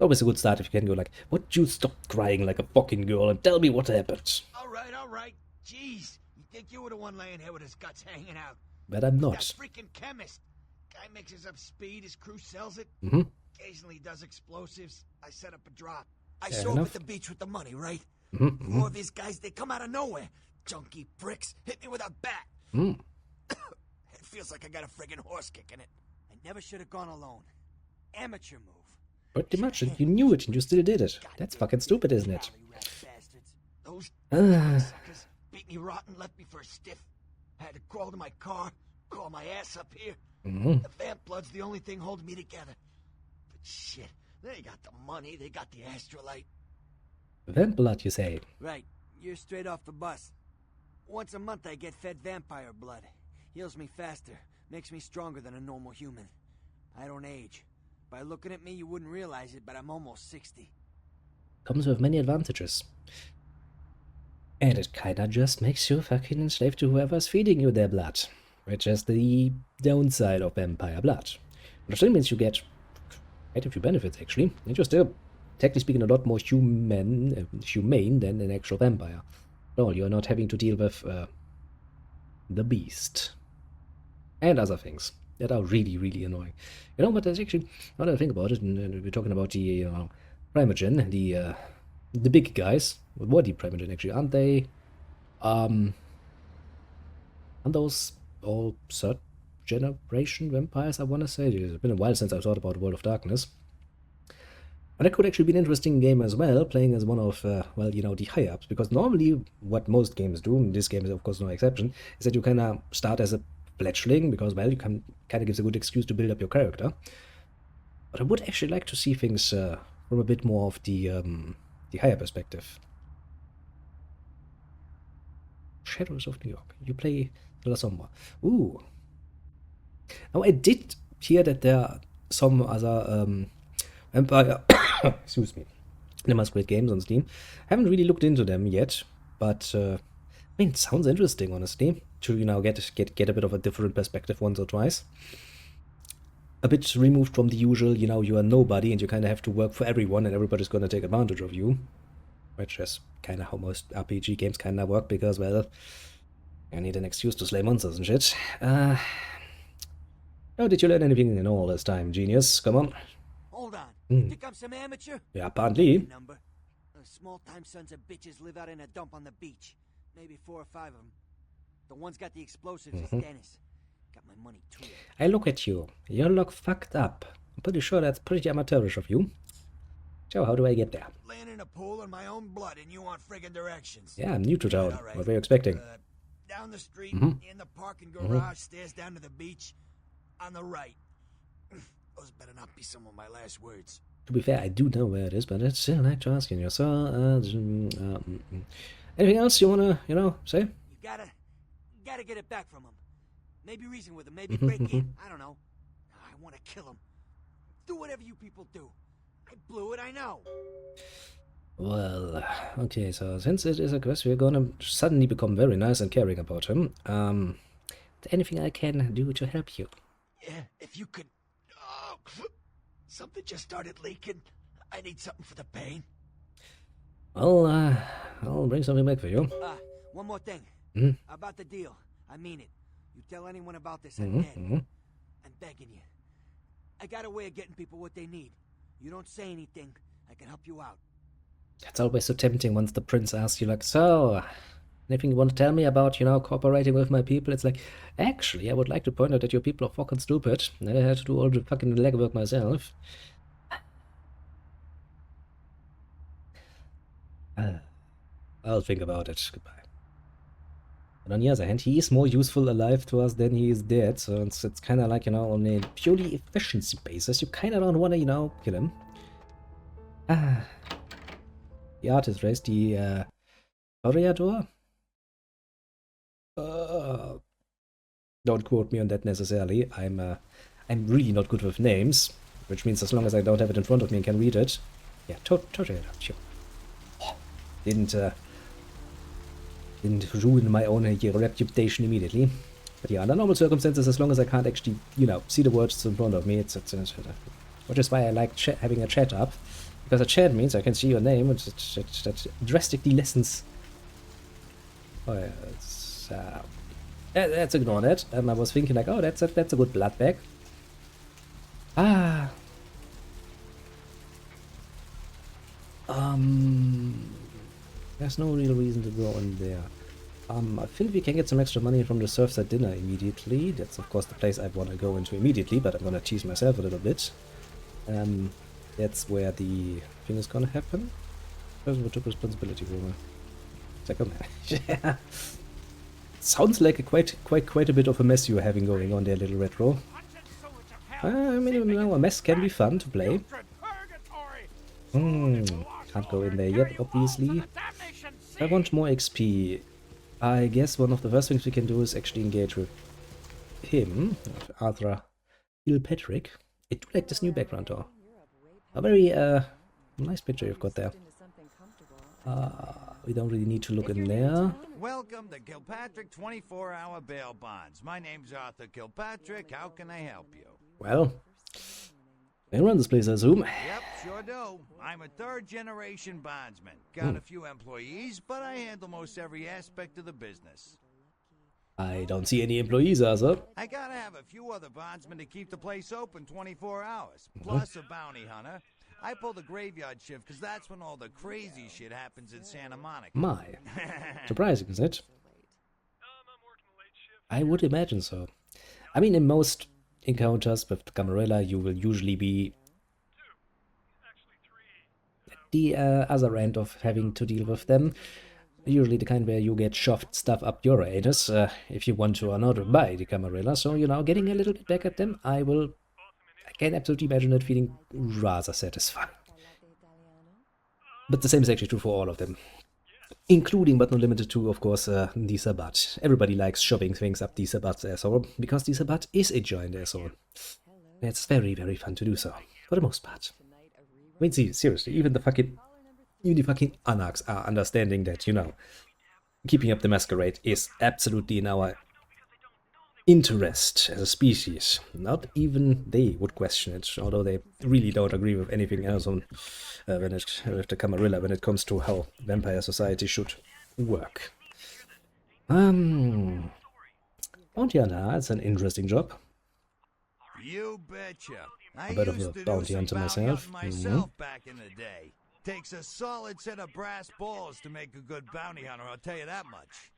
Always a good start if you can go like, would you stop crying like a fucking girl and tell me what happened? All right. Jeez, you think you were the one laying here with his guts hanging out? But I'm not. That freaking chemist. Guy mixes up speed, his crew sells it. Mm-hmm. Occasionally does explosives. I set up a drop. I Fair show enough. up at the beach with the money, right? Mm-hmm. Four of these guys, they come out of nowhere. Junky pricks hit me with a bat. Mm. It feels like I got a friggin' horse kicking it. I never should have gone alone. Amateur move. Pretty much, and you knew it and you still did it. That's fucking stupid, isn't it? Those Ah. suckers beat me rotten, left me for a stiff. I had to crawl to my car, crawl my ass up here. Mm-hmm. The vamp blood's the only thing holding me together. But shit, they got the money, they got the astrolite. Vamp blood, you say? Right, you're straight off the bus. Once a month I get fed vampire blood. Heals me faster, makes me stronger than a normal human. I don't age. By looking at me, you wouldn't realize it, but I'm almost 60. Comes with many advantages. And it kinda just makes you fucking enslaved to whoever's feeding you their blood. Which is the downside of vampire blood. But it still means you get quite a few benefits, actually. And you're still, technically speaking, a lot more humane than an actual vampire. No, you're not having to deal with the beast. And other things that are really annoying. You know, but there's actually, now that I think about it, and we're talking about the Primogen, the big guys. What were the Primogen, actually? Aren't they, aren't those all third generation vampires, I want to say? It's been a while since I thought about World of Darkness. And that could actually be an interesting game as well, playing as one of, well, you know, the high-ups. Because normally, what most games do, and this game is of course no exception, is that you kind of start as a fledgling, because, well, you can kind of gives a good excuse to build up your character. But I would actually like to see things from a bit more of the higher perspective. Shadows of New York. You play La Sombra. Ooh. Now, I did hear that there are some other Empire, excuse me, the Masquerade games on Steam. I haven't really looked into them yet, but I mean, it sounds interesting, honestly, to, you know, get a bit of a different perspective once or twice. A bit removed from the usual, you know, you are nobody and you kind of have to work for everyone and everybody's going to take advantage of you. Which is kind of how most RPG games kind of work, because, well, you need an excuse to slay monsters and shit. Oh, did you learn anything in all this time, genius? Come on. Hold on. Think I'm some amateur? Yeah, apparently. Number. Small-time sons of bitches live out in a dump on the beach. Maybe 4 or 5 of them. The one's got the explosives is Dennis. Got my money too. I look at you. You look fucked up. I'm pretty sure that's pretty amateurish of you. So how do I get there? Laying in a pool in my own blood and you want friggin' directions. Yeah, I'm new to town. Right. What were you expecting? Down the street, in the parking garage, stairs down to the beach, on the right. Those better not be some of my last words. To be fair, I do know where it is, but I'd still like to ask you. So, anything else you wanna, you know, say? You gotta get it back from him. Maybe reason with him, maybe break in. I don't know. I want to kill him. Do whatever you people do. I blew it, I know. Well, okay, so since it is a quest, we're gonna suddenly become very nice and caring about him. Anything I can do to help you? Yeah, if you could... Oh, something just started leaking. I need something for the pain. I'll bring something back for you. One more thing. About the deal. I mean it. You tell anyone about this, I'm dead. I'm begging you. I got a way of getting people what they need. You don't say anything, I can help you out. It's always so tempting once the prince asks you, like, so, anything you want to tell me about, you know, cooperating with my people? It's like, actually, I would like to point out that your people are fucking stupid. I had to do all the fucking legwork myself. I'll think about it. Goodbye. But on the other hand, he is more useful alive to us than he is dead, so it's kind of like, you know, on a purely efficiency basis, you kind of don't want to, you know, kill him. The artist raised the Toreador? Don't quote me on that necessarily. I'm really not good with names, which means as long as I don't have it in front of me and can read it. Yeah, Toreador, sure. Didn't ruin my own reputation immediately. But yeah, under normal circumstances, as long as I can't actually, you know, see the words in front of me, it's which is why I like having a chat up. Because a chat means I can see your name, and that drastically lessens. Oh yeah, let's ignore that. I was thinking like, oh, that's a good blood bag. There's no real reason to go in there. I think we can get some extra money from the serfs at dinner immediately. That's of course the place I want to go into immediately, but I'm gonna tease myself a little bit. That's where the thing is gonna happen. Person who took responsibility for me. Second man. Yeah. Sounds like quite a bit of a mess you're having going on there, little retro. I mean, you know, a mess can be fun to play. Can't go in there yet, obviously. I want more XP. I guess one of the first things we can do is actually engage with him, Arthur Kilpatrick. I do like this new background though. A very nice picture you've got there. We don't really need to look in there. Welcome to Kilpatrick 24-hour bail bonds. My name's Arthur Kilpatrick. How can I help you? Well, they run this place, I assume. Yep, sure do. I'm a third-generation bondsman. Got a few employees, but I handle most every aspect of the business. I don't see any employees, Arthur. I gotta have a few other bondsmen to keep the place open 24 hours, plus a bounty hunter. I pull the graveyard shift because that's when all the crazy shit happens in Santa Monica. My. Surprising, isn't it? I would imagine so. I mean, in most encounters with the Camarilla, you will usually be at the other end of having to deal with them. Usually the kind where you get shoved stuff up your anus, if you want to or not, by the Camarilla. So, you know, getting a little bit back at them, I can absolutely imagine it feeling rather satisfying. But the same is actually true for all of them. Including, but not limited to, of course, the Sabbat. Everybody likes shoving things up the Sabbat's asshole, because the Sabbat is a giant asshole. It's very, very fun to do so, for the most part. I mean, see, seriously, even the fucking anarchs are understanding that, you know, keeping up the masquerade is absolutely in our interest as a species. Not even they would question it, although they really don't agree with anything else on with the Camarilla when it comes to how vampire society should work. Bounty hunter, it's an interesting job. You betcha. I A bit of used a to do bounty some hunter bounty myself. hunting myself back in the day. Takes a solid set of brass balls to make a good bounty hunter, I'll tell you that much.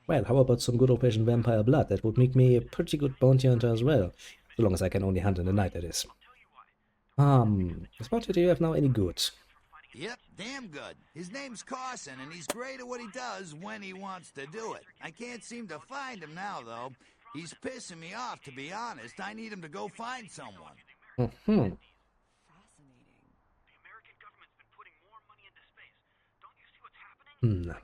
Well, how about some good old-fashioned vampire blood? That would make me a pretty good bounty hunter as well. So long as I can only hunt in the night, that is. Spotted, do you have now any goods? Yep, damn good. His name's Carson, and he's great at what he does when he wants to do it. I can't seem to find him now, though. He's pissing me off, to be honest. I need him to go find someone. Mm-hmm.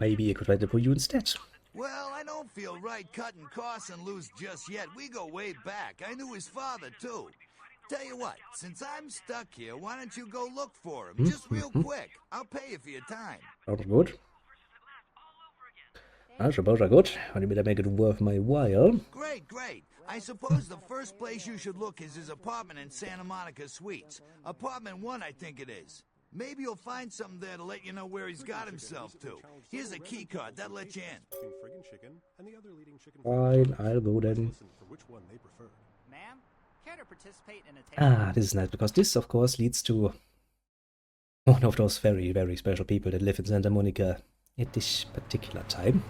Maybe I could write it for you instead. Well, I don't feel right cutting Carson loose just yet. We go way back. I knew his father, too. Tell you what, since I'm stuck here, why don't you go look for him? Just real quick. I'll pay you for your time. Sounds good. I suppose I could. Only better make it worth my while. Great, great. I suppose the first place you should look is his apartment in Santa Monica Suites. Apartment 1, I think it is. Maybe you'll find something there to let you know where he's got himself to. Here's a key card. That'll let you in. Fine, I'll go then. Ma'am, care to participate in a This is nice, because this, of course, leads to one of those very, very special people that live in Santa Monica at this particular time.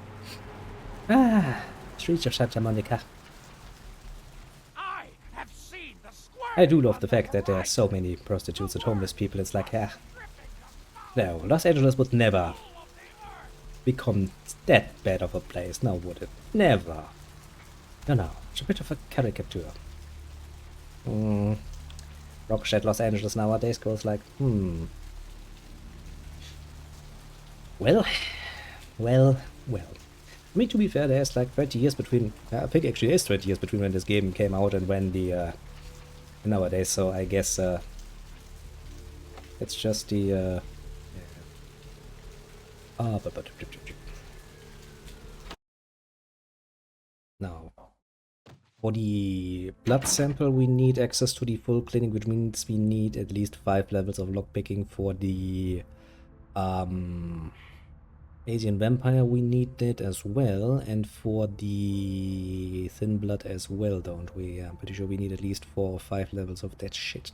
Streets of Santa Monica. I do love the fact that there are so many prostitutes and homeless people. It's like, no, Los Angeles would never become that bad of a place, now would it? Never. No, it's a bit of a caricature. Rockstead Los Angeles nowadays goes like, Well. I mean, to be fair, there's like 30 years between, I think actually there's 20 years between when this game came out and when the, nowadays, so I guess, it's just the, now, for the blood sample we need access to the full clinic, which means we need at least 5 levels of lockpicking. For the, Asian vampire we need that as well, and for the thin blood as well, don't we? I'm pretty sure we need at least 4 or 5 levels of that shit.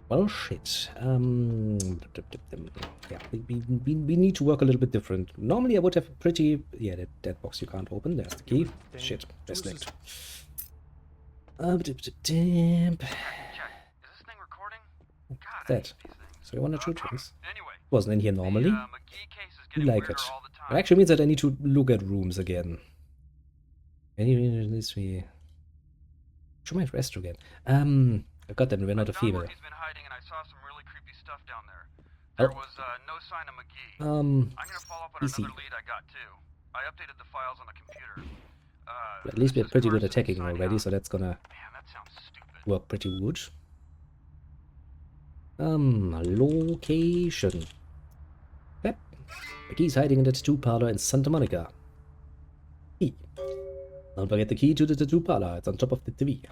Well, shit. Yeah, we need to work a little bit different. Normally I would have a pretty... Yeah, that box you can't open. There's the key. Shit, best left. That. So you want to shoot things? Wasn't in here normally. You like it. It actually means that I need to look at rooms again. This we show my rest again. I got that we're not a female. He's been hiding, and I saw some really creepy stuff down there. There was no sign of McGee. I'm gonna follow up on another lead I got too. I updated the files on the computer. At least we're pretty good attacking already, so that's gonna work pretty good. Location. Yep. McGee's hiding in the tattoo parlor in Santa Monica. Key. Don't forget the key to the tattoo parlor. It's on top of the TV.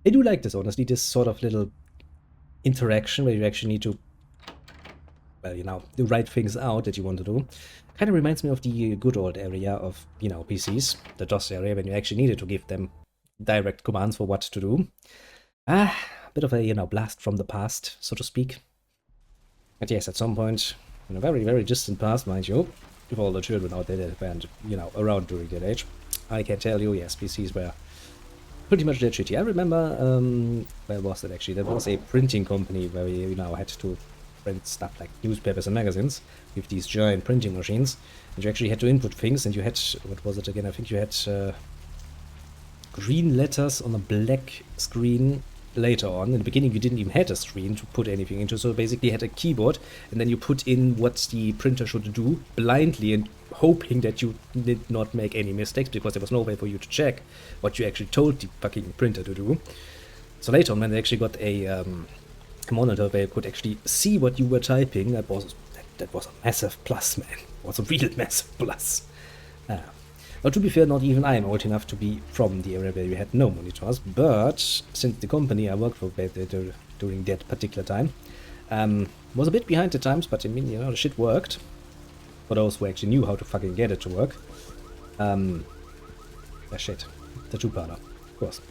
I do like this, honestly, this sort of little interaction where you actually need to, well, you know, write things out that you want to do. Kind of reminds me of the good old area of, you know, PCs, the DOS area, when you actually needed to give them direct commands for what to do. A bit of a, you know, blast from the past, so to speak. But yes, at some point, in a very, very distant past, mind you, with all the children out there that went, you know, around during that age, I can tell you, yes, PCs were pretty much that shitty. I remember, where was it actually? There was a printing company where we, you know, had to print stuff like newspapers and magazines with these giant printing machines. And you actually had to input things, and you had, what was it again? I think you had green letters on a black screen later on. In the beginning, you didn't even have a screen to put anything into, so basically you had a keyboard, and then you put in what the printer should do blindly and hoping that you did not make any mistakes, because there was no way for you to check what you actually told the fucking printer to do. So later on, when they actually got a monitor where you could actually see what you were typing, that was a massive plus, man. was a real massive plus. But to be fair, not even I am old enough to be from the area where we had no monitors, but since the company I worked for during that particular time was a bit behind the times, but I mean, you know, the shit worked. For those who actually knew how to fucking get it to work. Shit. The two-parter, of course.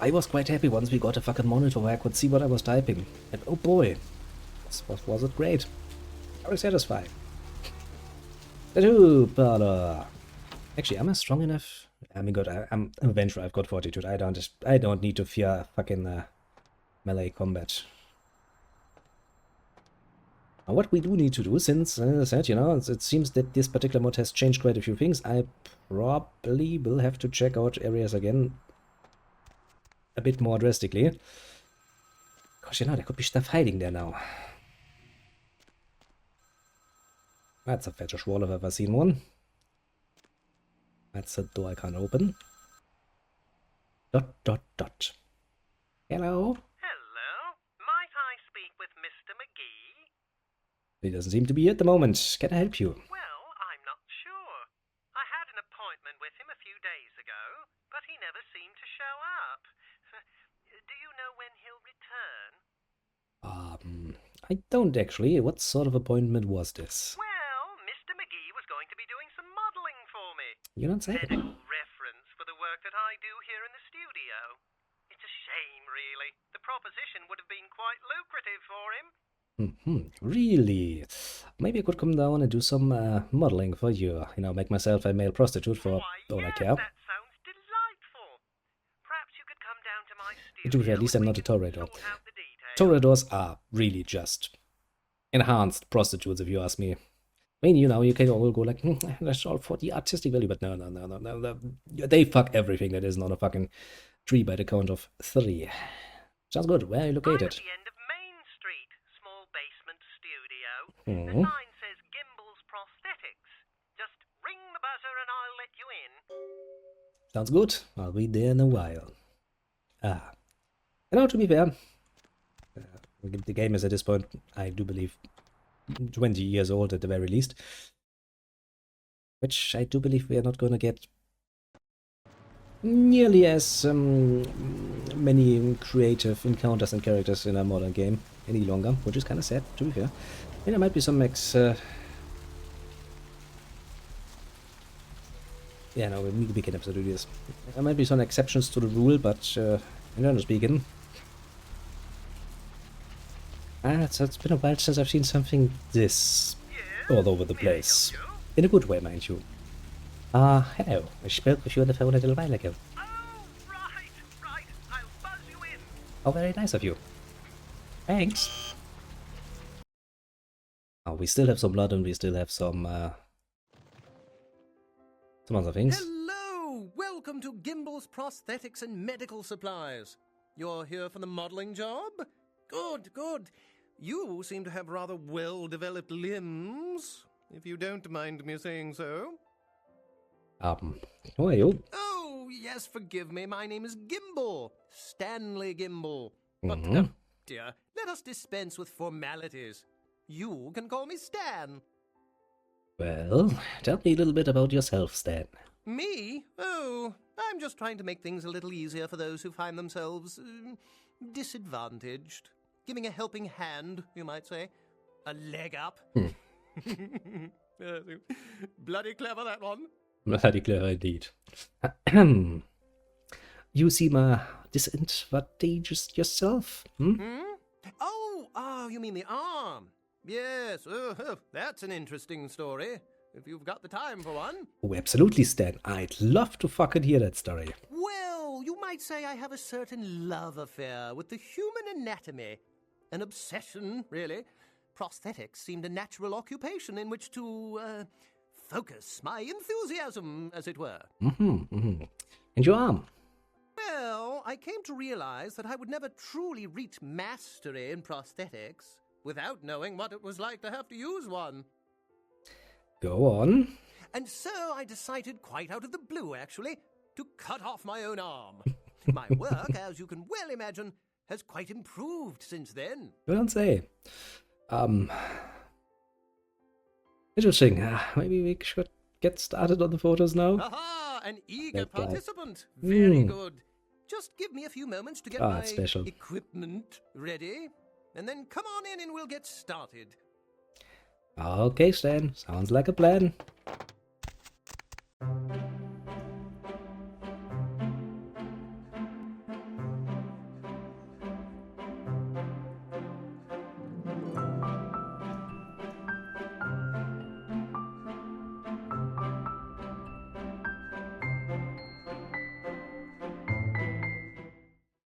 I was quite happy once we got a fucking monitor where I could see what I was typing. And oh boy, was it great. Very satisfying. The two-parter. Actually, am I strong enough? I mean, good, I'm an adventurer, I've got fortitude. I don't need to fear fucking melee combat. Now, what we do need to do, since, as I said, you know, it seems that this particular mod has changed quite a few things, I probably will have to check out areas again a bit more drastically. Gosh, you know, there could be stuff hiding there now. That's a fetch wall if I've ever seen one. That's a door I can't open. ... Hello? He doesn't seem to be at the moment. Can I help you? Well, I'm not sure. I had an appointment with him a few days ago, but he never seemed to show up. Do you know when he'll return? I don't actually. What sort of appointment was this? Well, Mr. McGee was going to be doing some modeling for me. You don't say? Medical reference for the work that I do here in the studio. It's a shame, really. The proposition would have been quite lucrative for him. Really? Maybe I could come down and do some modeling for you. You know, make myself a male prostitute for all I care. That sounds delightful. Perhaps you could come down to my studio. To be fair, at least I'm not a toreador. Toreadors are really just enhanced prostitutes, if you ask me. I mean, you know, you can all go like, that's all for the artistic value, but no. They fuck everything that isn't on a fucking tree by the count of 3. Sounds good. Where are you located? The sign says Gimbel's Prosthetics. Just ring the buzzer and I'll let you in. Sounds good. I'll be there in a while. You know, to be fair, the game is at this point, I do believe, 20 years old at the very least. Which I do believe we are not going to get nearly as many creative encounters and characters in a modern game any longer, which is kind of sad, to be fair. I mean, there might be some yeah, no, we can absolutely do this. There might be some exceptions to the rule, but generally speaking, it's been a while since I've seen something this all over the place. In a good way, mind you. Hello. I spoke with you on the phone a little while ago. Oh, right. I'll buzz you in. Oh, very nice of you. Thanks. Oh, we still have some blood and we still have some other things. Hello! Welcome to Gimbel's Prosthetics and Medical Supplies. You're here for the modeling job? Good. You seem to have rather well-developed limbs, if you don't mind me saying so. Who are you? Oh, yes, forgive me. My name is Gimbel. Stanley Gimbel. But, dear, let us dispense with formalities. You can call me Stan. Well, tell me a little bit about yourself, Stan. Me? Oh, I'm just trying to make things a little easier for those who find themselves disadvantaged. Giving a helping hand, you might say. A leg up. Bloody clever, that one. Bloody clever indeed. You seem disadvantageous yourself, Oh, you mean the arm? Yes, that's an interesting story, if you've got the time for one. Oh, absolutely, Stan. I'd love to fucking hear that story. Well, you might say I have a certain love affair with the human anatomy. An obsession, really. Prosthetics seemed a natural occupation in which to, focus my enthusiasm, as it were. And your arm? Well, I came to realize that I would never truly reach mastery in prosthetics without knowing what it was like to have to use one. Go on. And so I decided, quite out of the blue actually, to cut off my own arm. My work, as you can well imagine, has quite improved since then. You don't say. Interesting. Maybe we should get started on the photos now. Aha! An eager That guy. participant. Very Hmm. good. Just give me a few moments to get Ah, my it's special. equipment ready, and then come on in and we'll get started. Okay, Stan. Sounds like a plan.